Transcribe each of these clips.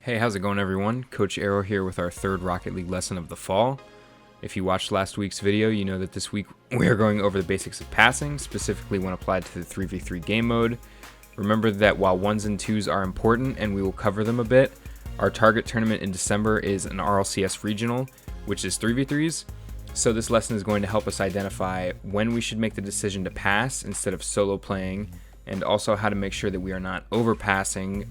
Hey, how's it going everyone? Coach Aero here with our third Rocket League lesson of the fall. If you watched last week's video, you know that this week we are going over the basics of passing, specifically when applied to the 3v3 game mode. Remember that while 1s and 2s are important and we will cover them a bit, our target tournament in December is an RLCS regional, which is 3v3s. So this lesson is going to help us identify when we should make the decision to pass instead of solo playing, and also how to make sure that we are not overpassing,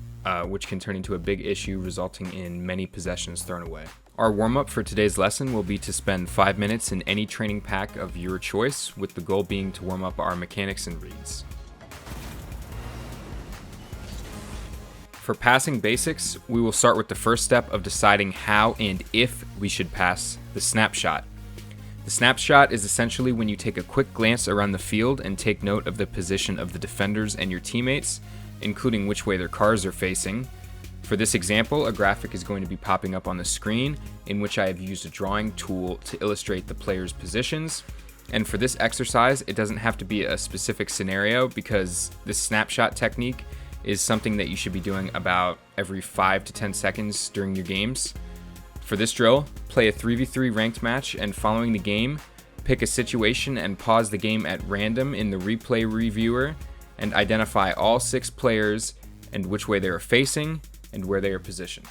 which can turn into a big issue resulting in many possessions thrown away. Our warm-up for today's lesson will be to spend 5 minutes in any training pack of your choice, with the goal being to warm up our mechanics and reads. For passing basics, we will start with the first step of deciding how and if we should pass the snapshot. The snapshot is essentially when you take a quick glance around the field and take note of the position of the defenders and your teammates, including which way their cars are facing. For this example, a graphic is going to be popping up on the screen in which I have used a drawing tool to illustrate the players' positions. And for this exercise, it doesn't have to be a specific scenario because this snapshot technique is something that you should be doing about every 5 to 10 seconds during your games. For this drill, play a 3v3 ranked match, and following the game, pick a situation and pause the game at random in the replay reviewer and identify all 6 players and which way they are facing and where they are positioned.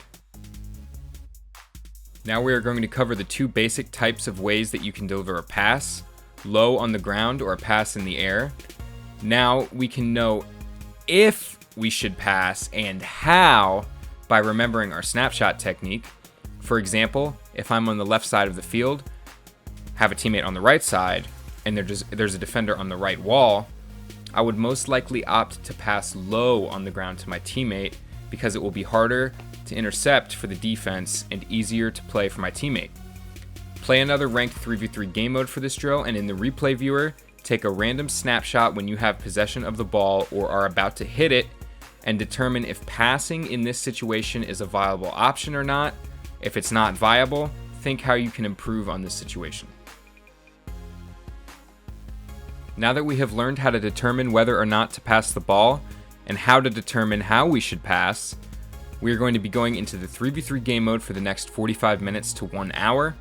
Now we are going to cover the 2 basic types of ways that you can deliver a pass: low on the ground or a pass in the air. Now we can know if we should pass and how by remembering our snapshot technique. For example, if I'm on the left side of the field, have a teammate on the right side, and there's a defender on the right wall, I would most likely opt to pass low on the ground to my teammate because it will be harder to intercept for the defense and easier to play for my teammate. Play another ranked 3v3 game mode for this drill, and in the replay viewer, take a random snapshot when you have possession of the ball or are about to hit it, and determine if passing in this situation is a viable option or not. If it's not viable, think how you can improve on this situation. Now that we have learned how to determine whether or not to pass the ball and how to determine how we should pass, we are going to be going into the 3v3 game mode for the next 45 minutes to 1 hour.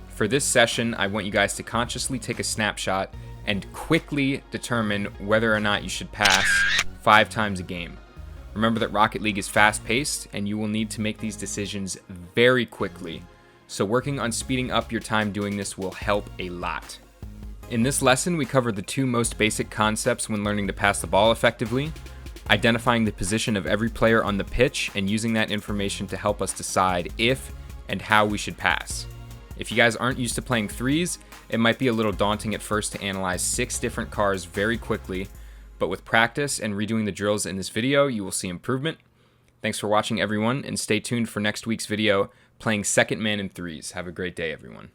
For this session, I want you guys to consciously take a snapshot and quickly determine whether or not you should pass 5 times a game. Remember that Rocket League is fast-paced, and you will need to make these decisions very quickly, so working on speeding up your time doing this will help a lot. In this lesson, we covered the 2 most basic concepts when learning to pass the ball effectively: identifying the position of every player on the pitch and using that information to help us decide if and how we should pass. If you guys aren't used to playing 3s, it might be a little daunting at first to analyze 6 different cars very quickly, but with practice and redoing the drills in this video, you will see improvement. Thanks for watching everyone, and stay tuned for next week's video playing second man in 3s. Have a great day everyone.